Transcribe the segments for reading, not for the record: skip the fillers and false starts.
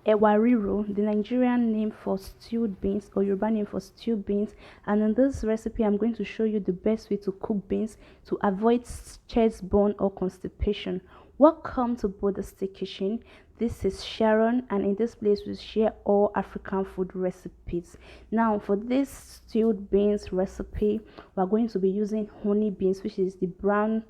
EWARIRO, the Nigerian name for stewed beans or Yoruba name for stewed beans. And in this recipe, I'm going to show you the best way to cook beans to avoid chest burn or constipation. Welcome to Bodastic Kitchen. This is Sharon, and in this place we share all African food recipes. Now, for this stewed beans recipe, we are going to be using honey beans, which is the brown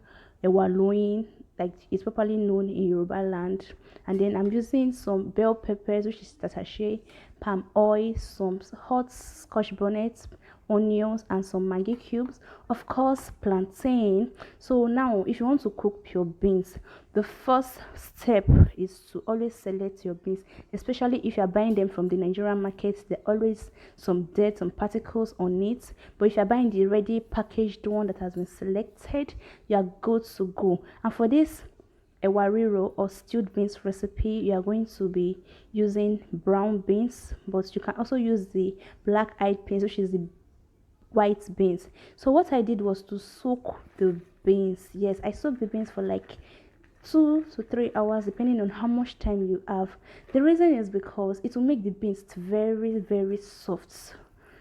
ewaloin, like it's properly known in Yoruba land. And then I'm using some bell peppers, which is tatashe, palm oil, some hot scotch bonnet, onions, and some maggi cubes, of course plantain. So now if you want to cook your beans, the first step is to always select your beans, especially if you are buying them from the Nigerian market. There always some dirt, some particles on it, but if you are buying the ready packaged one that has been selected, you are good to go. And for this ewariro or stewed beans recipe, you are going to be using brown beans, but you can also use the black-eyed beans, which is the white beans. So what I did was to soak the beans. Yes, I soaked the beans for like 2 to 3 hours depending on how much time you have. The reason is because it will make the beans very soft,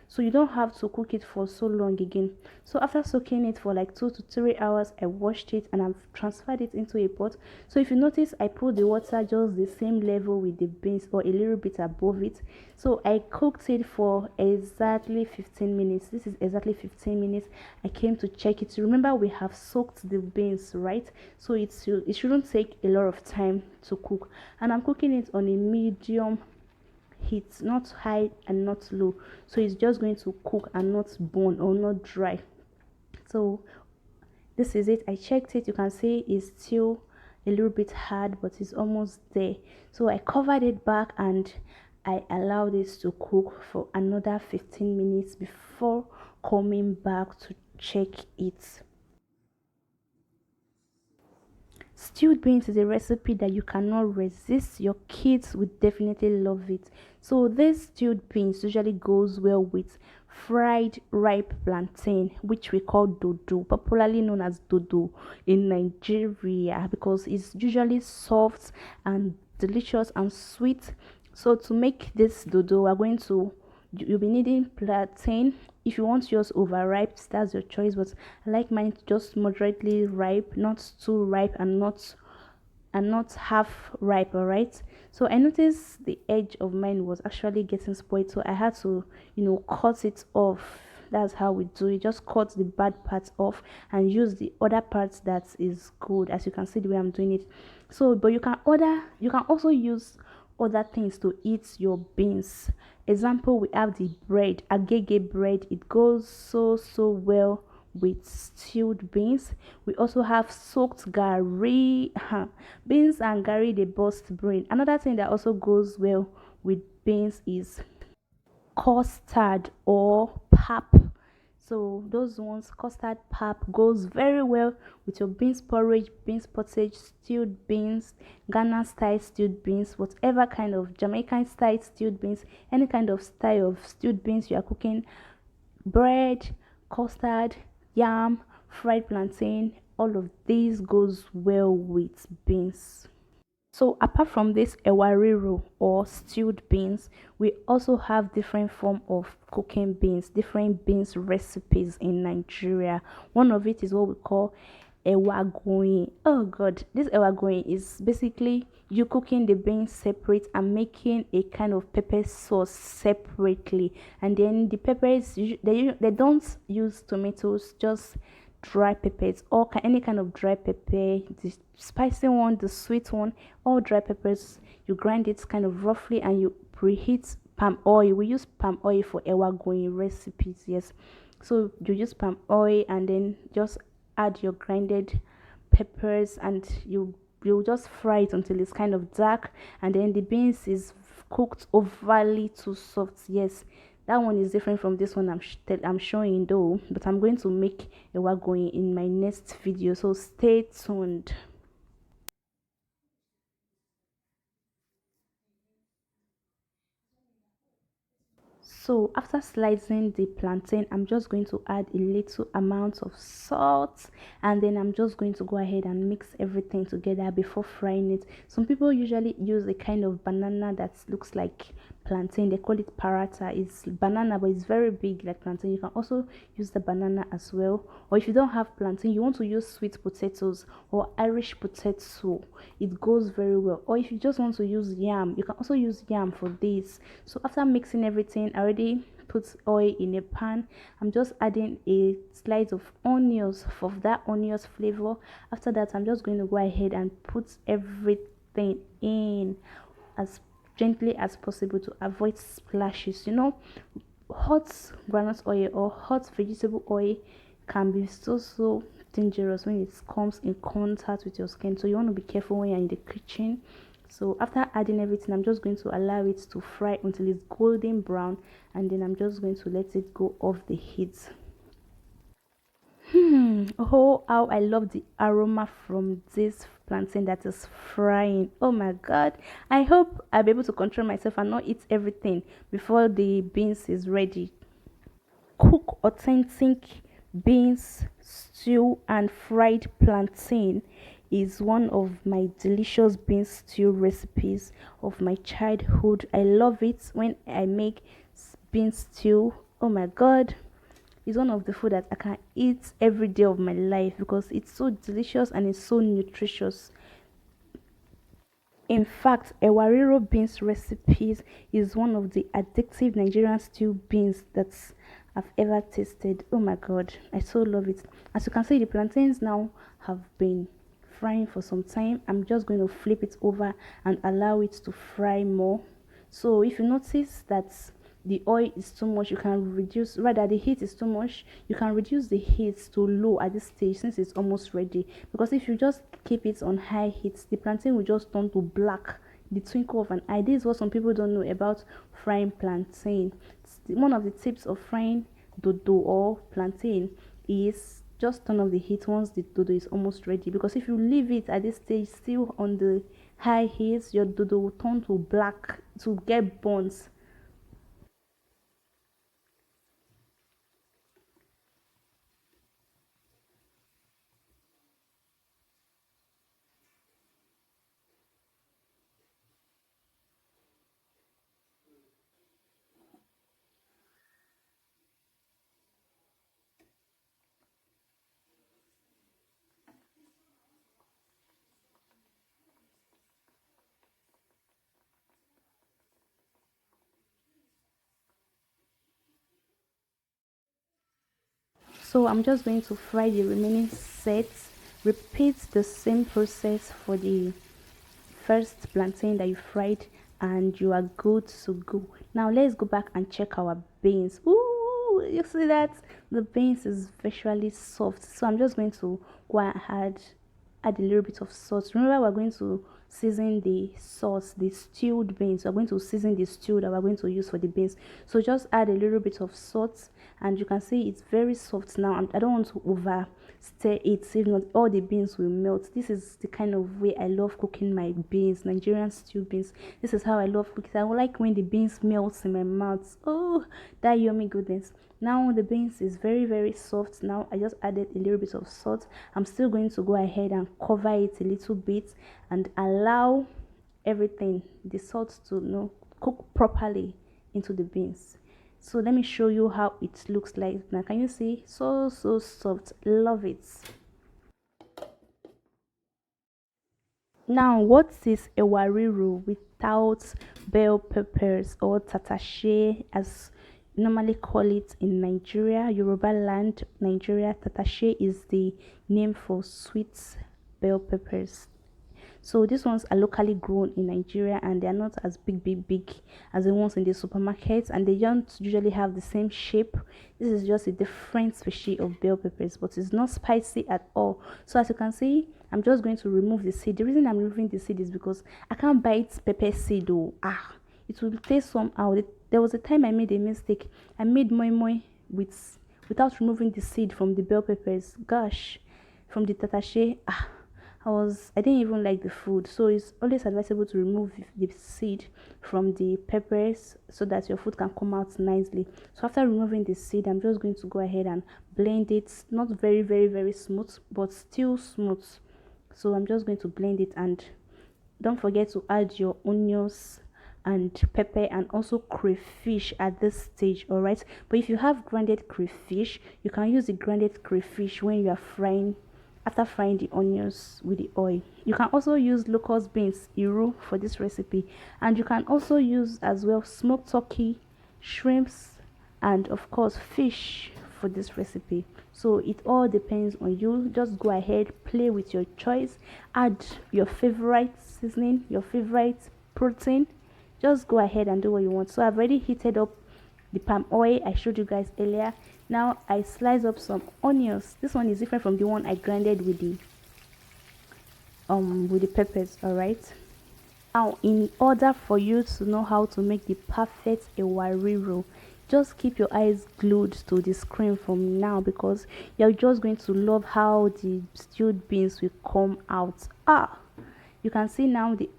so you don't have to cook it for so long again. So after soaking it for like 2 to 3 hours, I washed it and I've transferred it into a pot. So if you notice, I put the water just the same level with the beans or a little bit above it. So I cooked it for exactly 15 minutes. This is exactly 15 minutes. I came to check it. Remember, we have soaked the beans, right? So it shouldn't take a lot of time to cook. And I'm cooking it on a medium heat, not high and not low, so it's just going to cook and not burn or not dry. So this is it. I checked it. You can see it's still a little bit hard, but it's almost there. So I covered it back and I allowed this to cook for another 15 minutes before coming back to check it. Stewed beans is a recipe that you cannot resist. Your kids would definitely love it. So this stewed beans usually goes well with fried ripe plantain, which we call dodo, popularly known as dodo in Nigeria, because it's usually soft and delicious and sweet. So to make this dodo, we're going to you'll be needing plantain. If you want yours overripe, that's your choice, but I like mine just moderately ripe, not too ripe and not half ripe. All right, so I noticed the edge of mine was actually getting spoiled, so I had to cut it off. That's how we do it. Just cut the bad parts off and use the other parts that is good, as you can see the way I'm doing it. So but you can also use other things to eat your beans. Example, we have the bread, agege bread. It goes so well with stewed beans. We also have soaked gari. Beans and gari, they burst brain. Another thing that also goes well with beans is custard or pap. So those ones, custard pap, goes very well with your beans porridge, beans pottage, stewed beans, Ghana style stewed beans, whatever kind of Jamaican style stewed beans, any kind of style of stewed beans you are cooking. Bread, custard, yam, fried plantain, all of these goes well with beans. So apart from this ewariro or stewed beans, we also have different form of cooking beans, different beans recipes in Nigeria. One of it is what we call ewagoyin. Oh god, this ewagoyin is basically you cooking the beans separate and making a kind of pepper sauce separately. And then the peppers, they don't use tomatoes, just dry peppers, or any kind of dry pepper, the spicy one, the sweet one, all dry peppers. You grind it kind of roughly and you preheat palm oil. We use palm oil for ewa going recipes, yes. So you use palm oil and then just add your grinded peppers and you just fry it until it's kind of dark, and then the beans is cooked overly too soft. Yes, that one is different from this one I'm showing though, but I'm going to make a going in my next video, so stay tuned. So after slicing the plantain, I'm just going to add a little amount of salt, and then I'm just going to go ahead and mix everything together before frying it. Some people usually use a kind of banana that looks like plantain. They call it paratha. It's banana, but it's very big like plantain. You can also use the banana as well. Or if you don't have plantain, you want to use sweet potatoes or Irish potato. It goes very well. Or if you just want to use yam, you can also use yam for this. So after mixing everything, I already put oil in a pan. I'm just adding a slice of onions for that onions flavor. After that, I'm just going to go ahead and put everything in as gently as possible to avoid splashes. Hot groundnut oil or hot vegetable oil can be so dangerous when it comes in contact with your skin, so you want to be careful when you're in the kitchen. So after adding everything, I'm just going to allow it to fry until it's golden brown, and then I'm just going to let it go off the heat. Oh, how I love the aroma from this plantain that is frying. Oh my god. I hope I'll be able to control myself and not eat everything before the beans is ready. Cook authentic beans stew and fried plantain is one of my delicious bean stew recipes of my childhood. I love it when I make bean stew. Oh my god, it's one of the food that I can eat every day of my life because it's so delicious and it's so nutritious. In fact, EWARIRO beans recipes is one of the addictive Nigerian stew beans that I've ever tasted. Oh my god, I so love it. As you can see, the plantains now have been frying for some time. I'm just going to flip it over and allow it to fry more. So if you notice that the oil is too much, you can reduce, rather the heat is too much, you can reduce the heat to low at this stage since it's almost ready, because if you just keep it on high heat, the plantain will just turn to black the twinkle of an eye. This is what some people don't know about frying plantain. One of the tips of frying dodo or plantain is just turn off the heat once the dodo is almost ready, because if you leave it at this stage still on the high heat, your dodo will turn to black, to get burnt. So I'm just going to fry the remaining sets. Repeat the same process for the first plantain that you fried, and you are good to go. Now let's go back and check our beans. Ooh, you see that the beans is virtually soft. So I'm just going to go and add a little bit of salt. Remember, we're going to season the sauce, the stewed beans. We're going to season the stew that we're going to use for the beans. So just add a little bit of salt, and you can see it's very soft now. I don't want to over stir it, if not all the beans will melt. This is the kind of way I love cooking my beans, Nigerian stew beans. This is how I love cooking. I like when the beans melts in my mouth. Oh, that yummy goodness. Now the beans is very soft. Now I just added a little bit of salt. I'm still going to go ahead and cover it a little bit and allow everything, the salt, to cook properly into the beans. So let me show you how it looks like now. Can you see? So soft. Love it. Now, what is a wariro without bell peppers, or tatashe as you normally call it in Nigeria, Yoruba land, Nigeria? Tatashe is the name for sweet bell peppers. So these ones are locally grown in Nigeria, and they are not as big as the ones in the supermarkets, and they don't usually have the same shape. This is just a different species of bell peppers, but it's not spicy at all. So as you can see, I'm just going to remove the seed. The reason I'm removing the seed is because I can't bite pepper seed though. It will taste somehow. There was a time I made a mistake. I made moi moi without removing the seed from the bell peppers. Gosh, from the tatashe. I didn't even like the food. So it's always advisable to remove the seed from the peppers so that your food can come out nicely. So after removing the seed, I'm just going to go ahead and blend it, not very very smooth, but still smooth. So I'm just going to blend it, and don't forget to add your onions and pepper and also crayfish at this stage. All right, but if you have grounded crayfish, you can use the grounded crayfish when you are frying, after frying the onions with the oil. You can also use locust beans iru for this recipe, and you can also use as well smoked turkey, shrimps, and of course fish for this recipe. So it all depends on you. Just go ahead, play with your choice, add your favorite seasoning, your favorite protein. Just go ahead and do what you want. So I've already heated up the palm oil I showed you guys earlier. Now I slice up some onions. This one is different from the one I grinded with the peppers. All right, now in order for you to know how to make the perfect EWARIRO, just keep your eyes glued to the screen from now, because you're just going to love how the stewed beans will come out. You can see now the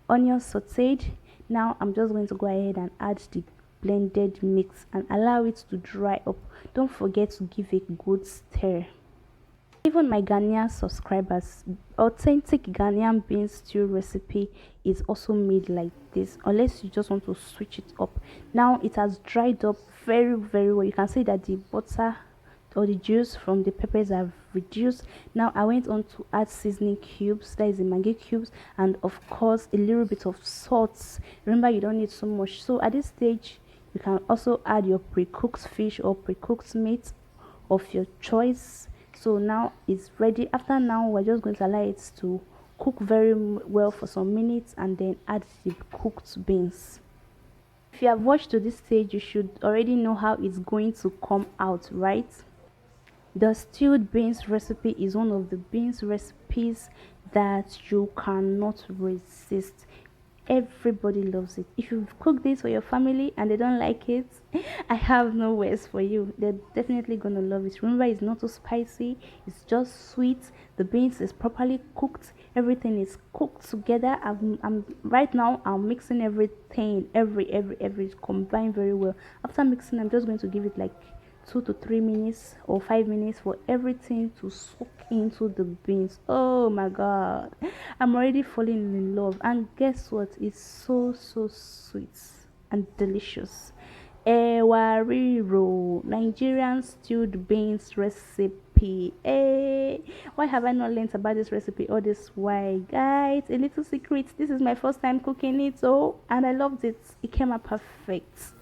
onions sauteed. Now I'm just going to go ahead and add the blended mix and allow it to dry up. Don't forget to give a good stir. Even my Ghanaian subscribers, authentic Ghanaian bean stew recipe is also made like this, unless you just want to switch it up. Now it has dried up very well. You can see that the butter or the juice from the peppers have reduced. Now I went on to add seasoning cubes, that is the Maggi cubes, and of course a little bit of salt. Remember, you don't need so much. So at this stage, you can also add your pre-cooked fish or pre-cooked meat of your choice. So now it's ready. After now, we're just going to allow it to cook very well for some minutes, and then add the cooked beans. If you have watched to this stage, you should already know how it's going to come out, right? The stewed beans recipe is one of the beans recipes that you cannot resist. Everybody loves it. If you cook this for your family and they don't like it, I have no words for you. They're definitely gonna love it. Remember, it's not too spicy, it's just sweet. The beans is properly cooked, everything is cooked together. I'm right now I'm mixing everything, every combined very well. After mixing, I'm just going to give it like 2 to 3 minutes or 5 minutes for everything to soak into the beans. Oh my god, I'm already falling in love. And guess what, it's so sweet and delicious. EWARIRO, Nigerian stewed beans recipe. Why have I not learned about this recipe all this while, guys? A little secret, this is my first time cooking it, and I loved it. It came out perfect.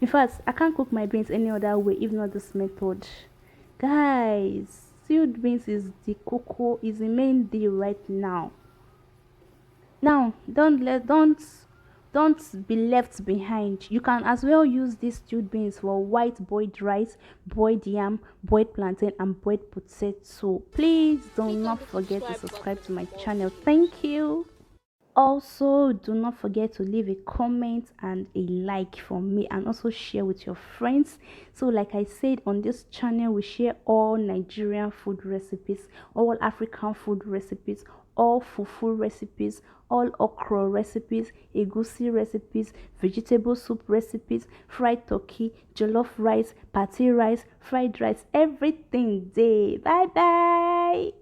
In fact, I can't cook my beans any other way if not this method. Guys, stewed beans is the cocoa, is the main deal right now. Now, don't be left behind. You can as well use these stewed beans for white boiled rice, boiled yam, boiled plantain, and boiled potato. Please do not forget to subscribe to my channel. Thank you. Also, do not forget to leave a comment and a like for me, and also share with your friends. So like I said, on this channel we share all Nigerian food recipes, all African food recipes, all fufu recipes, all okra recipes, egusi recipes, vegetable soup recipes, fried turkey, jollof rice, party rice, fried rice, everything day. Bye bye.